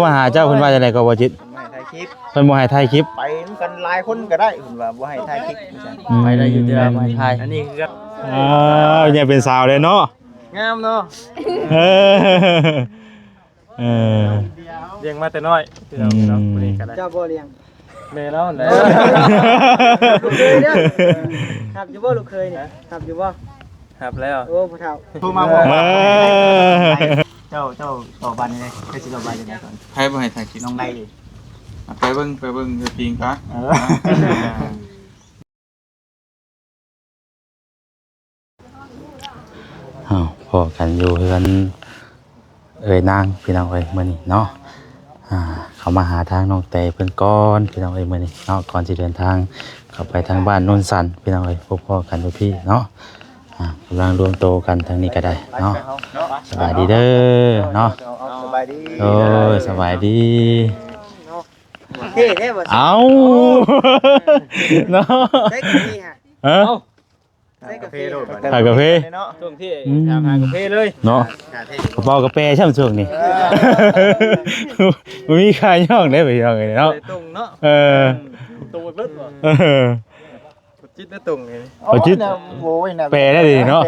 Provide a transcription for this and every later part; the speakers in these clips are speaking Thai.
มาหาเจ้าเพิ่นว่าจังได๋ก็บ่จิตไม่ถ่ายคลิป เพิ่นบ่ให้ถ่ายคลิปไปกันหลายคนก็ได้เพิ่นว่าบ่ให้ถ่ายคลิปไปได้อยู่แต่ไม่ถ่ายอันนี้คือเนี่ยเป็นสาวเลยเนาะงามเนาะเออเลี้ยงมาแต่น้อยพี่น้องเนาะบ่ได้ก็ได้เจ้าบ่เลี้ยงแม่แล้วแหละลูกเคยเนี่ยครับอยู่บ่ลูกเคยเนี่ยครับอยู่บ่ครับแล้วโอ้พ่อเฒ่าโทรมาบอกเจ้าต่อบันนี่ได้สิต่อบันจังได๋ก่อนใครบ่ให้ถ่ายคลิปน้องได้ไปเบิ่งจริงครับพอกันอยู่เฮือนนางพี่น้องมื้อนี้เนาะเขามาหาทางน้องแต่เพิ่นก่อนพี่น้องมื้อนี้เนาะก่อนสิเดินทางเข้าไปทางบ้านโนนสันพี่น้องพบพ่อกันอยู่พี่เนาะกำลังรวมโตกันทางนี้ก็ได้เนาะสบายดีเด้อเนาะสบายดีโอ้ยสบายดีเท่แท้บ่ เอ้าเนาะใส่กะเพฮะใส่กาแฟโดดถ่ายกาแฟเนาะช่วงที่ถามหากาแฟเลยเนาะกระเป๋ากาแฟช่ำช่วงนี้มันมีขายย่องได้ไปย่องเลยเนาะตรงเนาะตรงเบิดบ่จิตได้ตรงนี่จิตโอ้ยน่ะแปลได้ดีเนาะ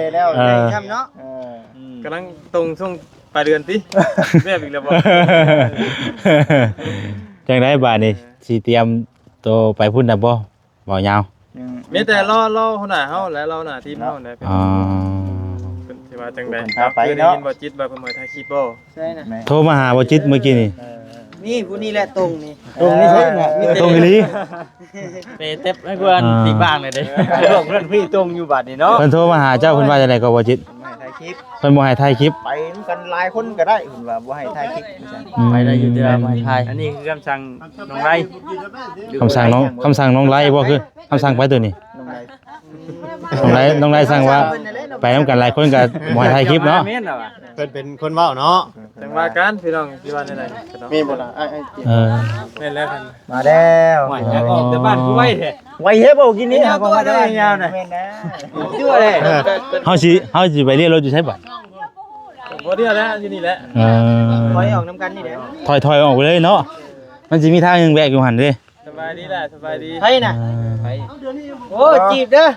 ช้ำเนาะกำลังตรงช่วงปลายเดือนติแม่อีกแล้วบ่จังได๋บาดนี้สิเตรียมโตไปพุ่นน่ะบ่ยาวมีแต่รอหัวหน้าเฮาและเราหน้าทีมเฮาได้เป็นเพิ่นสิว่าจังได๋ครับได้ยินบ่จิตว่าเพิ่นมาถ่ายคลิปบ่ใช่น่ะโทรมาหาบ่จิตเมื่อกี้นี่นี่ผู้นี้แหละตรงนี่ใช่น่ะตรงอีหลีเปเต็บให้เพิ่นปีกบ้างเลยเด้พวกเพิ่นพี่ตรงอยู่บัดนี้เนาะเพิ่นโทรมาหาเจ้าเพิ่นว่าจังได๋ก็บ่จิตไม่ถ่ายคลิปเพิ่นบ่ให้ถ่ายคลิปไปกันหลายคนก็ได้เพิ่นว่าบ่ให้ถ่ายคลิปไปได้อยู่แต่ไม่ถ่ายอันนี้คือคำสั่งน้องไรคำสั่งน้องไล่บ่คือคำสั่งไปตัวนี้น้องไล่สั่งว่าไปนำกันหลายคนก็บ่ให้ถ่ายคลิปเนาะเพิ่นเป็นคนเว้าเนาะจังว่ากันพี่น้องสิว่าได้มีบ่ล่ะแม่นแล้วกันมาแล้วออกจากบ้านกูไว้แท้ไว้เฮ็ดบ่กินนี่ครับบ่ได้ยาวน่ะแม่นนะยั่วเลยเฮาสิไปเรียนรถอยู่ไสบัดบ่เรียนแล้วอยู่นี่แหละถอยออกนำกันนี่แหละถอยออกไปเลยเนาะมันสิมีทางนึงแวกอยู่หั่นเด้สบายดีแหละสบายดีไผน่ะไผโอ้จีบเด้อ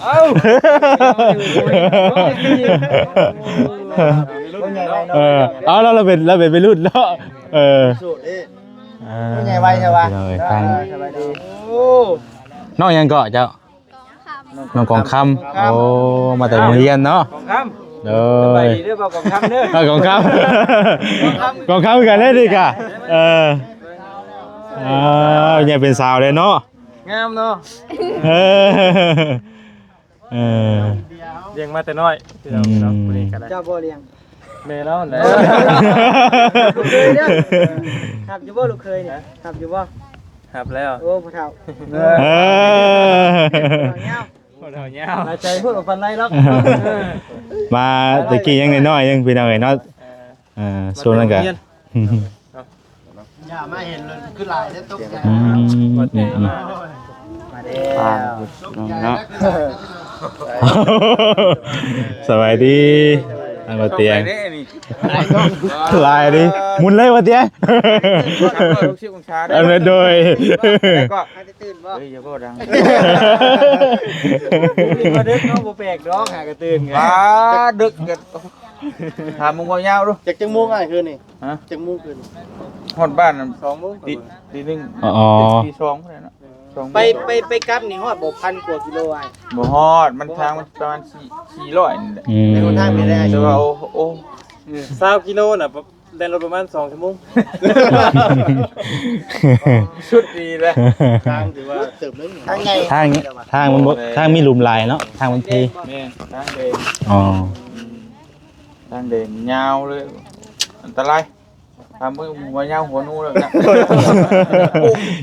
เอาเอาเราเป็นไปรุ่นเนาะสูตรนี่ใหญ่ไวใช่ป่ะสบายดีโอ้น้องยังเกาะเจ้าน้องกองคำโอ้มาแต่โรงเรียนเนาะกองคำเด้อสบายดีเด้อบ่กองคำเด้อกองคำกองคำกันได้ดีกะเนี่ยเป็นสาวเลยเนาะงามเนาะเลี้ยงมาแต่น้อยพี่น้องเนาะบ่ได้ก็ได้เจ้าบ่เลี้ยงแม่แล้วแหละลูกเคยเนี่ยครับอยู่บ่ลูกเคยเนี่ยครับอยู่บ่ครับแล้วโอ้พ่อเฒ่าเงาใจพูดกับฟันไรล็อกมาตะกี้ยังน้อยยังพี่น้องเนาะส่วนนั้นก็อย่ามาเห็นเลยคือลายได้ตกใจมาเด้เนาะสบายดีอันว่าเตียงลายดิมุนเลยว่าเตียงอันนั้นโดยก็ให้ตื่นบ่เฮ้ยอย่าบ่ดังมาดึกเนาะบ่แปลกดอกหากระตื่นไงดึกกันถามมึงว่ายาวดูจักจังโมงอ่ะคืนนี่ฮะจังโมงคืนฮอดบ้าน2 โมงตี 1ตี2พุ่นน่ะไปกลับนี่ฮอดบ่1,000 กว่ากิโลอ่ะบ่ฮอดมันทางมันประมาณ400นี่แหละในคนทางไม่ได้แต่ว่าโอ้20 กิโลน่ะได้รถประมาณ2 ชั่วโมงชุดดีเลยทางถือว่าเติบนึงทางไงทางมันทางมีหลุมลายเนาะทางมันทีแม่ทางเดินทางเดินยาวเลยอันตรายทำมือหัวยาวหัวนูเลยนะ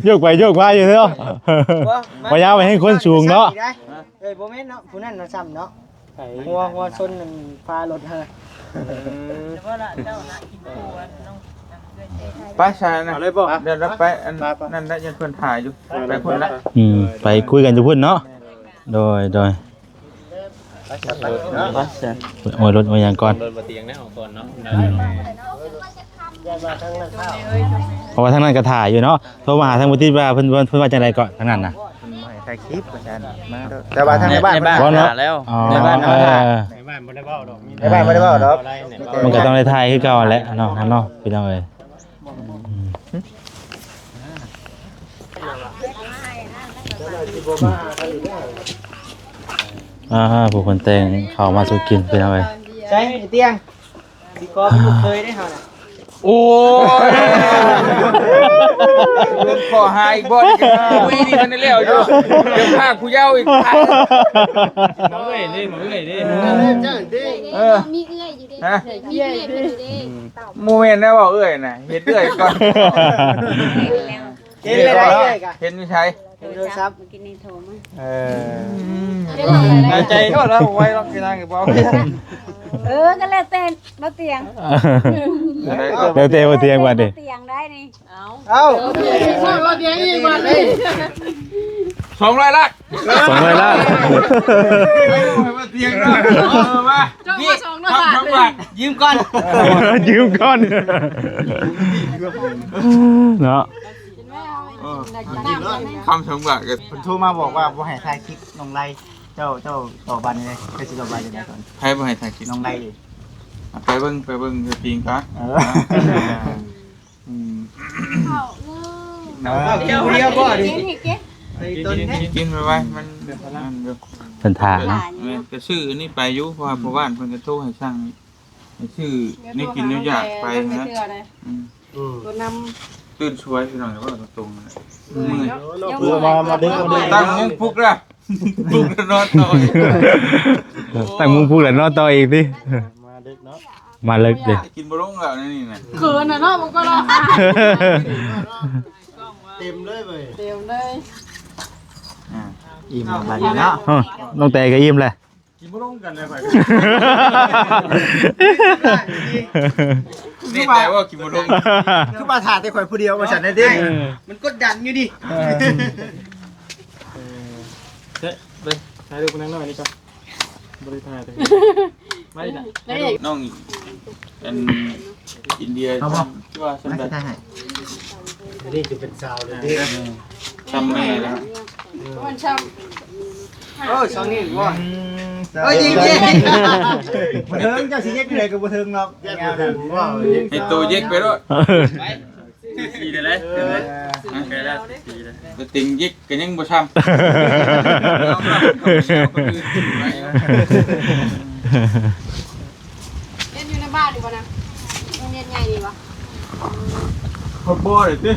โยกไปโยกมาอยู่เนาะหัวยาวไปให้คนสูงเนาะโมเมนต์เนาะผู้นั้นซ้ำเนาะหัวชนฟ้ารถเธอไปใช่นะเดินรับไปนั่นได้ยันเพื่อนถ่ายอยู่ไปคนละไปคุยกันจะพูดเนาะโดยโอ้ยรถโอ้ยอย่างก่อนรถมาเตียงนะออกก่อนเนาะ เพราะว่าทางนั้นก็ถ่ายอยู่เนาะโทรมาหาทางบ่ติดว่าเพิ่นว่าจังได๋ก่อนทางนั้นน่ะ ถ่ายคลิปว่าซั่นมาเด้อแต่ว่าทางในบ้าน บ่เนาะ แล้ว อ๋อ ในบ้านบ่ได้ ในบ้านบ่ได้เว้าดอกมี ในบ้านบ่ได้เว้าดอก มันก็ต้องได้ถ่ายคือเก่าแหละเนาะนั่นเนาะพี่น้องเอ้ยผู้คนแต่งเข้ามาสู่กินพี่น้องเอ้ย ใช่เตียงพี่กอเป็นลูกเคยได้เฮาน่ะ โอ้ยเรื่องขอหายอีกบ่นี่คุยนี่มันได้แล้วอยู่เดี๋ยวพาผู้เยาว์อีกพา หมอเอ้ยดิหมอเอ้ยดิ มีเอื้อยอยู่ดิมีเอื้อยอยู่ดิ โมเมนต์นะว่าเอ้ยน่ะเห็นเอ้ยก่อน เห็นเลยได้เลยกะ เห็นไม่ใช่ เห็นโทรศัพท์ กินในโถมา หายใจก็แล้วไว้ล็อกที่นั่งกับบ่ ก็แล้วแต่บ่เตียง เดี๋ยวเตะบ่เตียงว่าดิ เตียงได้นี่เอา เอ้า บ่เตียงอีกบ่เลย 200 ล้าน 200 ล้าน มาเตียงนะมานี่200 บาท ยืมก่อน ยืมก่อนเนาะ คำ2 บาทก็ เพิ่นโทรมาบอกว่าบ่ให้ถ่ายคลิปน้องไล่เจ้าต่อบันนี่เลยไปสิต่อบันจังได๋ก่อน ให้บ่ให้ถ่ายคลิป น้องไล่ดิ ไปเบิ่งจริงครับ เดียวบ่ดิ กินไปไว้มันนั่นอยู่ เพิ่นถามเนาะ จะชื่อนี่ไปอยู่เพราะว่าพ่อบ้านเพิ่นก็โทรให้ช่างให้ชื่อนี่กินนี่อยากไปนะตัวนำ ตื่นช่วยพี่น้องว่าตรงๆนะเมื่อย มาดึง ตั้งมุ้งพุกละพุกแล้วนอนต่ออีก ตั้งมุงพูดแล้วเนาะต่ออีกดิ มาดึกเนาะ มาเลิกดิ กินบ่ลงแล้วนี่น่ะ เขินน่ะเนาะมันก็รอ เต็มเลยเว้ย เต็มเลย อิ่มบัดนี้เนาะ น้องแต่ก็ยิ้มแหละ กินบ่ลงกันเลยไป นี่แต่ว่ากินบ่ลง คือมาถ่ายแต่ข่อยผู้เดียวว่าซั่นได้ดิ มันกดดันอยู่ดิ เด้ไปถ่ายรูปนั่งหน่อยนี่ก่อนบ่ได้ถ่ายไม่ได้ น้องอันอินเดียที่ว่าสม มา เด็จ ถ่ายให้ นี่จะเป็นสาวเลยดิ ทำแม่แล้ว มันช้ โอ้สองนี่บ่ เอ้ยจริงๆบ่เทิงเจ้าสิเย็กอยู่ไหนก็บ่เทิงเนาะบ่เทิงว่า ให้ตัวเย็กไปด้วย สีได้เลยแกได้สีได้ แต่ติงเย็กก็ยังบ่ช้ำ เรียนอยู่ในบ้านดีกว่านะโรงเรียนใหญ่ดีวะ พอบ่เลยติ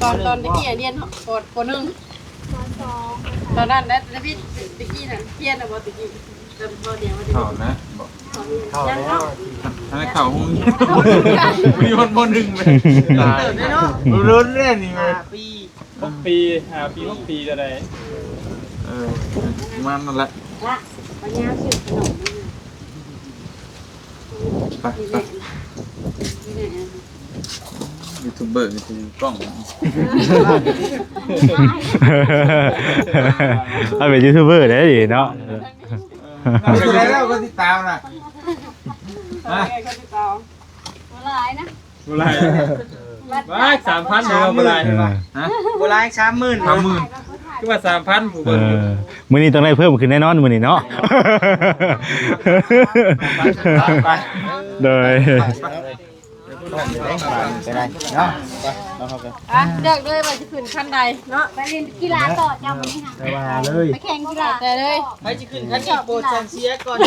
ตอนตะกี้เรียนป.1ตอนนั้นแล้วพี่ตะกี้น่ะเรียนน่ะบ่ตะกี้ตอนบ่เดียวว่า เข้านะบอก ยังเนาะ ถ้าเข้าห้องมีคนบ่นึงเลยตายเนาะรุนแรงนี่แม่ ปี 6 ปี5 ปี 6 ปีจะได้ มันนั่นแหละ ละปัญญาซื้อขนม ไปยูทูบเบอร์นี่คือกล้อง เอาเป็นยูทูบเบอร์ได้ดิเนาะ ดูแลแล้วก็ติดตามนะ บ่หลายนะ บ่ไรว้า 3,000 เด้อบ่ไร ฮะ โบราณ30,000 30,000 คือว่า 3,000ผู้ เอ เบิ่ง อมื้อนี้ต้องได้เพิ่มขึ้นแน่นอนมื้อนี้เนาะโดย ไปได้เนาะ เลือกเลยว่าจะขึ้นขั้นใดเนาะไปเรียนกีฬาต่อจำวันนี้ค่ะ ไปว่าเลย ไปแข่งกีฬาแต่เลย ไปสิขึ้นคันนี้โปรดซันเสียก่อน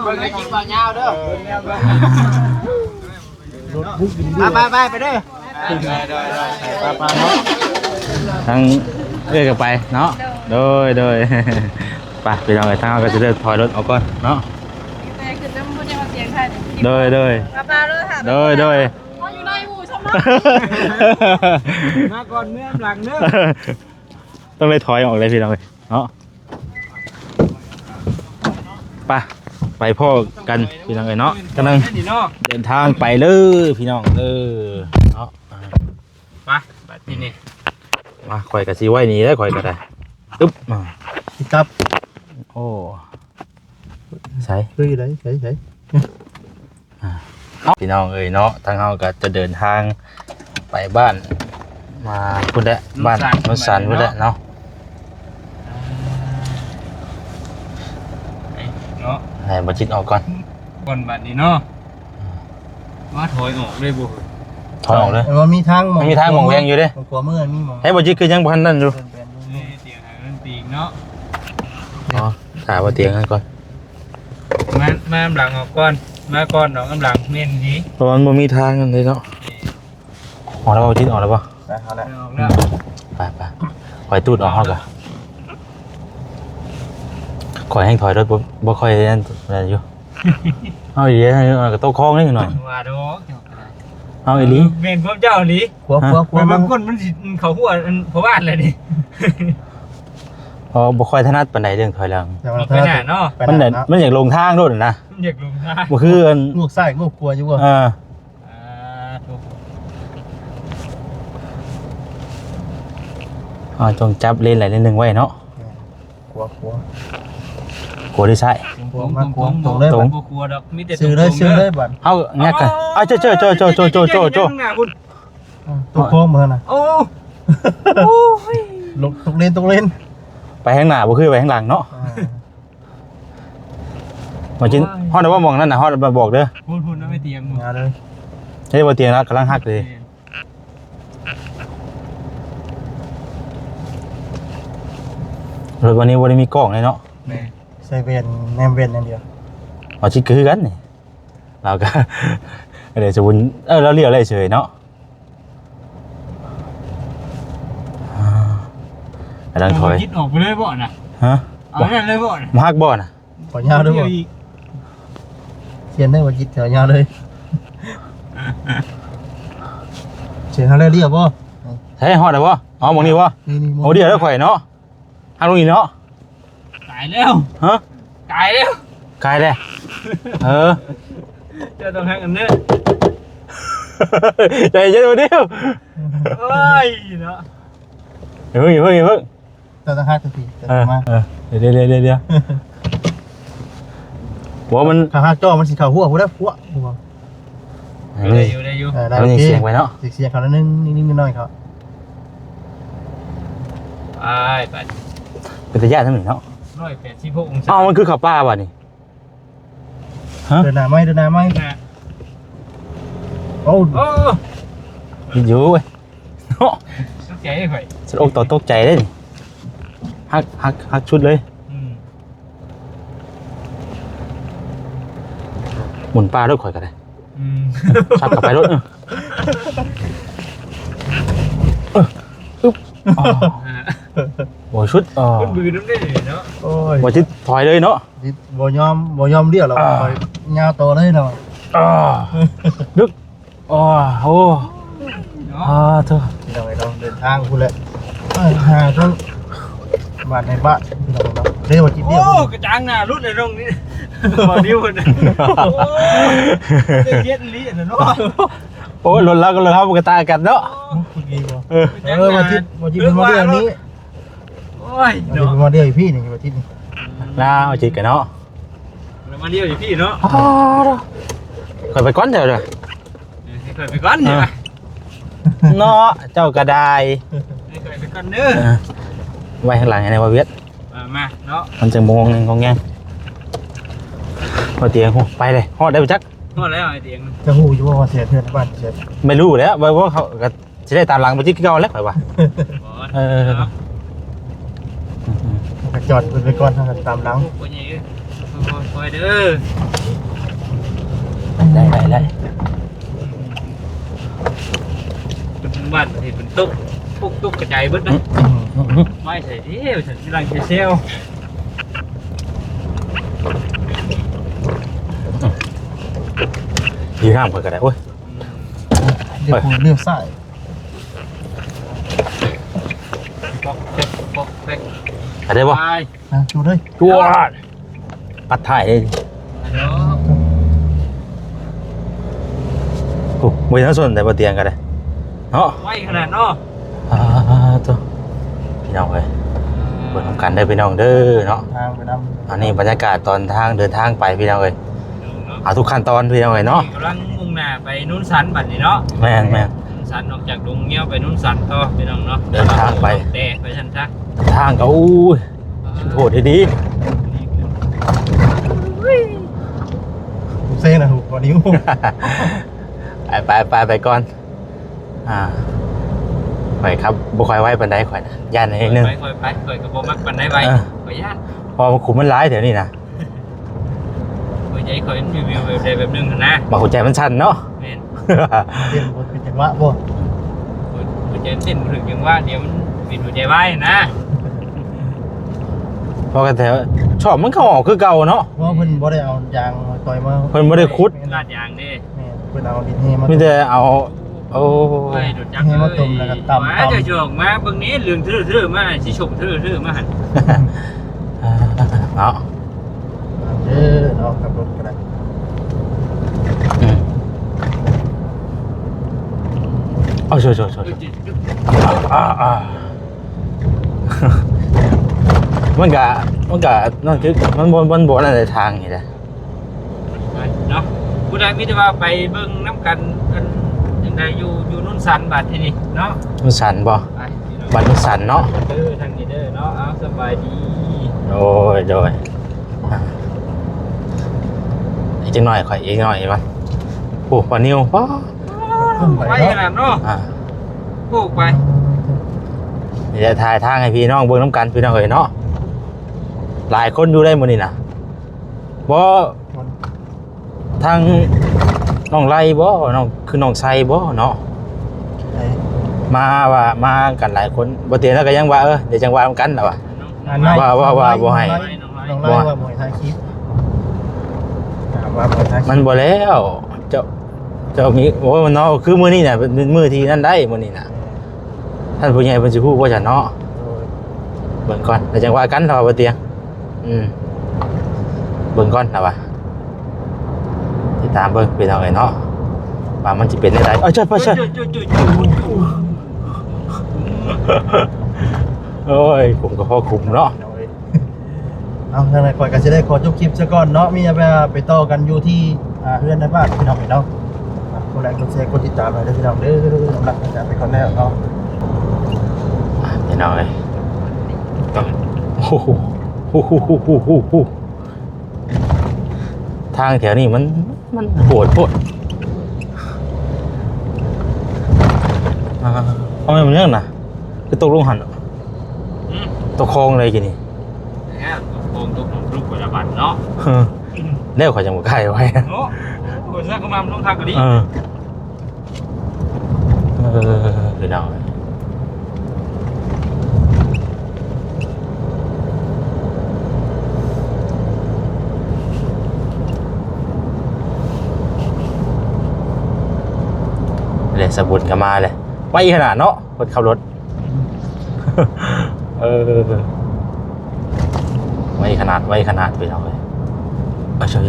เบิ่งให้กินบ่ยาวเด้อ ไปเด้อ ปาเนาะทั้งเอื้อกันไปเนาะโดยไปพี่น้องไอ้ทางเราก็จะเดินถอยรถออกก่อนเนาะ แต่ขึ้นน้ำมันจะมาเสียงใคร โดย มาปลาเลยค่ะ เขาอยู่ในหมู่ชมรม มาก่อนเมื่อหลังเด้อ ต้องเลยถอยออกเลยพี่น้องเนาะไปพ่อกันพี่น้องเนาะกำลังเดินทางไปเลยพี่น้องเนาะ มาบัดที่นี่ มาข่อยกับซีไว้นี้ได้ข่อยก็ได้ตึ๊บมา ครับ โอ้ ใช่ คือได้ใช่ พี่น้องเอ้ยเนาะทางเฮาก็จะเดินทางไปบ้านมาพุ่นแหละบ้านนนสันพุ่นแหละเนาะ เนาะ ให้บ่จิตออกก่อน ก่อนบัดนี้เนาะมาถอยออกเลยบ่ ถอยออกเลย มันมีทาง มันมีทางหม่องแวงอยู่เด้ ขวามือมีหมอง ให้บ่จิตคือยังบ่ทันนั่นอยู่ นี่เตียงหาเรื่องตีงเนาะ อ๋อถามว่าเตียงนั่นก่อน มาหลังออกก่อนมาก่อนดอกกำลังเม่นดี เพราะมันบ่มีทางกันเลยเนาะออกแล้วบ่จิตออกแล้วบ่ เอาละ ออกแล้ว ไปคอยตูดออกเฮาก็คอยให้ถอยรถบ่ค่อยนั่นอะไรอยู่เอาอีหลีให้ก็โต๊ะคองนิดหน่อย ว่าดอก เอาอีหลี เม่นพวกเจ้าหลี ขวา บางคนมันสิเขาหัวเพราะว่าอะไรนี่ พอบ่ค่อยถนัดปานใดเรื่องถอยหลัง ไปหน้าเนาะ มันอยากลงทางโดดนะ อยากลงทาง บ่คืออัน ลูกไส้ลูกกลัวอยู่บ่ ถูก จงจับเลนไหลเลนหนึ่งไว้เนาะ กลัว กลัวที่ใช่ ตรงกลัวดอกมีแต่ ซื้อเลยบัด เอางักกันเจ้าตัวโค้งมาน่ะ โอ้ ลงตกเลน ไปข้างหน้าบ่คือไปข้างหลังเนาะมาจินฮอดว่ามองนั่นน่ะฮอดมาบอกเด้อ พูดไม่เตรียม งาเลย เฮ้ยบ่เตียงแล้วกำลังฮักเลยรถวันนี้บ่ได้มีกล้องเลยเนาะ ใส่เวนแนมเวนอย่างเดียว เอาชิคือกันนี่เราก็เดี๋ยวจะวนเราเรียกอะไรเฉยเนาะกำลังถอย คิดออกไปเลยบ่น่ะ ฮะ เอานั่นเลยบ่น่ะ มาฮักบ่น่ะ ขอยาวด้วยบ่เขียนได้ว่าจิตแถวยาวเลยเขียนอะไรเรียบบ่ ใช่ฮอดได้บ่อ๋อหมองนี้บ่ นี่ โอ้เดี๋ยวแล้วข่อยเนาะฮักลงอีเนาะ ตายแล้ว ฮะ ตายแล้ว กายเลยเ เจ้าต้องให้กันเนื้อ ใจเย็นมาเดียว โอ้ยเนาะ เพิ่ง เราต้องหักทีมา เดี๋ยวหัวมัน ข้าหักจ้อมันสิเข้าหัวหัว ได้อยู่ มันยังเสียงไว้เนาะ เสียงเขาแล้วนิ่งๆน้อยๆเขา ไป เป็นตะยะทั้งหนึ่งเนาะ 186องศา อ้าวมันคือข้าวป้าป่ะนี่ฮะ เดินหน้าไหมโอ้ โอ้ อยู่เว้ยเนาะ ตกใจข่อย สะอกต่อตกใจได้นี่ฮักชุดเลยหมุนป้ารถข่อยกันเลยขับกลับไปรถโอ้ชุดคุณบือน้ำได้เนาะ โอ้ย ว่าชิดถอยเลยเนาะ บ่ยอมเรียกเรายาวโตเลยเนาะ ดึกโอ้เธอ เราเดินทางคุณเลยหาทั้งบ้านในบ้านเราเรียกว่าจิตเดียว โอ้กระจังหน้ารุดในตรงนี้บ่นิ้วคนโอ้เย็ดลิ้นเนาะ โอ้ยหล่นแล้วก็เลยครับกระตายกันเนาะ ว่าจิตเป็นมาเรียกนี้ โอ้ย เป็นมาเรียกพี่นี่ว่าจิตนี่ น่าเอาจิตกันเนาะ มาเรียวอยู่พี่เนาะ ข่อยไปก้อนเถอะเลย เคยไปก่อนใช่ไหม เนาะเจ้ากระได เคยไปก่อนเด้อ ไว้ข้างหลังไงวะเวียด มาเนาะ มันจะมองงงแงพอเตียงไปเลยฮอดได้ไปจัก พอแล้วไอ้เตียง จะหูอยู่ว่าเสียเพื่อนบ้านเสีย ไม่รู้แล้วว่าเขาจะได้ตามหลังไปจิกเก่าแล้วข่อยว่า จอดไปก่อนทางตามหลัง คนใหญ่คอยเด้อ ได้ เป็นบ้านที่เป็นตุ๊กตุ๊กกระจายเบิดนะไม่ใช่ที่ฉันกำลังเซล ยืนห้ามข่อยก็ได้โอ้ย เดี๋ยวเลี้ยวซ้าย ปอกแป๊ก ได้ป่ะ ชูเลย ตัวปัดถ่ายเลยโอ้ไม่ทั้งส่วนแต่บนเตียงกันเลยเนาะ ไวขนาดเนาะ ตัวพี่น้องเลย เปิดทำกันได้พี่น้องเด้อเนาะ ทางไปนำ อันนี้บรรยากาศตอนทางเดินทางไปพี่น้องเลยเอาทุกขั้นตอนพี่น้องเลยเนาะ กำลังมุ่งหน้าไปนุ่นสันบัดนี้เนาะ แม่น นุ่นสันออกจากดงเงี้ยวไปนุ่นสันต่อพี่น้องเนาะ เดินทางไป แต่ไปชันทัก ทางก็อู้ยโหดดี เซ่นะหูกว่านิ้ว ๆไปก่อนข่อยครับบ่ค่อยไหวปานใดข่อยนะย่านนิดนึง ไปค่อยไปค่อยกับโบมักปันได้ไป เออ ข่อยย่าน พอมันขุมมันร้ายแถวนี้นะ ข่อยใจข่อยรีวิวแบบใดแบบหนึงหั่นนะ มาหัวใจมันชันเนาะ แม่น เป็นบทเป็นจังหวะบ่ หัวใจเต้นบ่ถึงจังว่าเดี๋ยวมันเป็นหัวใจวายนะ พอกันแถวชอบมันเข้าออกคือเก่าเนาะ เพราะเพิ่นบ่ได้เอายางมาต่อยมา เพิ่นบ่ได้ขุด ลาดยางนี่ แม่เพิ่นเอาดินเฮมา มีแต่เอาโอ้ โอ้ยโดดจัก ให้มาต้มแล้วก็ตำ มาจะโจกมาเบิ่งนี้เหลืองทื่อๆมาสิฉกทื่อๆมาหั่น เนาะ เด้อเนาะขับรถก็ได้ อืมเอาช่วยมันกะนั่นคือมันบ่นั่นในทางนี่แหละ เนาะผู้ใดมีแต่ว่าไปเบิ่งน้ำกันกันจังไดอยู่นุ่นสันบัดที่นี่เนาะ มันสั่นบ่ ไปพี่น้อง บัดมันสั่นเนาะ ทางนี้เด้อเนาะเอาสบายดี โอ้ยอีกจังหน่อยข่อยอีกหน่อยมันโอ้ปานิวป้า ขึ้นไป ไปข เนาะ นาดเนาะปลูกไป เดี๋ยวถ่ายทางให้พี่น้องเบิ่งน้ำกันพี่น้องเอ้ยเนาะหลายคนดูได้มื้อนี้น่ะบ่ทางน้องไล่บ่น้องคือน้องไซบ่เนาะ ไอ้ มากันหลายคนบ่เตียนแล้วก็ยังว่าเดี๋ยวจังว่ากันล่ะว่ะ ว่าบ่ให้ น้องไล่ว่าบ่ให้ถ่ายคลิปว่าบ่ให้ถ่ายคลิป มันบ่แล้วเจ้ามีโอ้มันเนาะคือมื้อนี้น่ะเป็นมื้อที่นั่นได้มื้อนี้น่ะท่านผู้ใหญ่เพิ่นสิฮู้ว่าจะเนาะเบิ่งก่อนแล้วจังว่ากันเนาะบ่เตียงเบิ่งก่อนนะว่ะติดตามเบิ่งพี่น้องเอ้ยเนาะว่ามันสิเป็นได้เอ้ยใช่ป่ะใช่โอ้ยผมก็พอคุมเนาะ เอาทางไหนก่อนก็จะได้ขอจบคลิปซะก่อนเนาะมีอะไรไปต่อกันอยู่ที่เพื่อนในบ้านพี่น้องเนาะกดไลค์กดแชร์กดติดตามหน่อยเด้อพี่น้องเด้อสำหรับการไปก่อนแล้วเนาะ พี่น้องเอ้ยโอ้โหทางแถวนี้มันโหดเอาไม่เหมือนกันนะคือตกลงหันตกคลองเลยกินนี่ เนี่ยโกงตุกลูกปัจจุบันเนาะ เลี้ยวขอยจังหวะไก่ไว้ โอ้โหซักกำลังลงทางก็ดี พี่น้องเลยสบุนกันมาเลยไวขนาดเนาะคนขับรถไวขนาดไปเอาเลยเฉย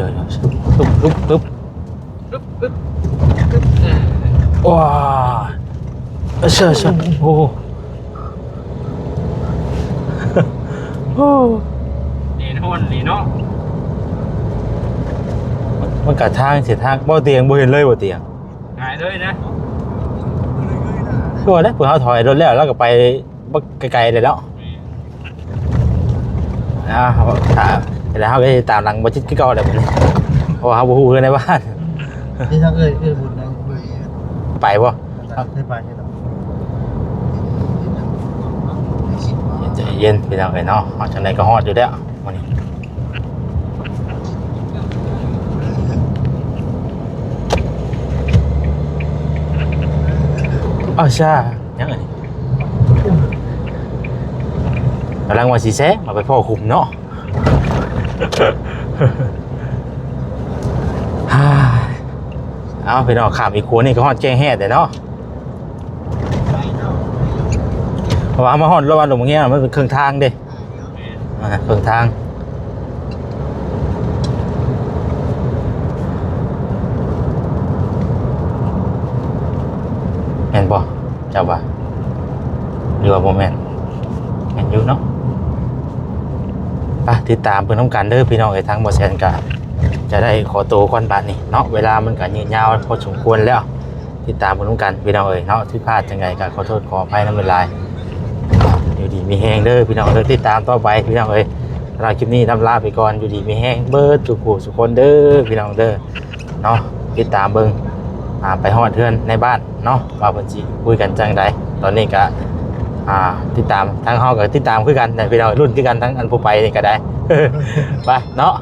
ตุ๊บว้าเชื่อโอ้โห นี่นอนนี่เนาะ มันกัดทางเสียทางบ่เตียงบ่เห็นเลยบ่เตียง หายเลยนะ ก็ได้เพิ่นเฮาถอยรถแล้วก็ไปบ่ไกลๆเลยแล้วแล้วเฮาก็ตามหลังบ่ชิดคือเก่าแหละมื้อนี้เพราะว่าเฮาบ่ฮู้เรื่องในบ้าน ที่ทางบุญนะ ไปบ่ ได้ไปใช่ไหม ใจเย็นพี่น้องเอ้ยเนาะเฮาจังได๋ก็ฮอดอยู่แล้วมื้อนี้ใช่ยังไงนี่กำลังว่าสิแซะมาไปพ่อคุมเนาะ เอาไปนอกขามอีกคนนี่ก็ฮอดแจ้งแห่แต่เนาะเพราะว่ามาฮอดระหว่างตรงนี้มันเป็นเครื่องทางเด้เครื่องทางแม่นบ่เจ้าบ่หรือว่าบ่แม่นแม่นอยู่เนาะ ติดตามเพิ่นน้ำกันเด้อพี่น้องเอ้ยทางบ่แซนก็จะได้ขอตัวก่อนบัดนี้เนาะเวลามันก็ยืดยาวพอสมควรแล้วติดตามเพิ่นน้ำกันพี่น้องเอ้ยเนาะที่พลาดจังไงก็ขอโทษขออภัยนำเวลาอยู่ดีมีแฮงเด้อพี่น้องเด้อติดตามต่อไปพี่น้องเอ้ยเราคลิปนี้ลาไปก่อนอยู่ดีมีแฮงเบิดทุกผู้ทุกคนเด้อพี่น้องเด้อเนาะติดตามเบิ่งไปฮอดเทือนในบ้านเนาะว่าเพิ่นสิคุยกันจังใดตอนนี้ก็ติดตามทางเฮาก็ติดตามคือกันแต่พี่น้องรุ่นคือกันทั้งอันผู้ไปนี่ก็ได้ ไปเนาะ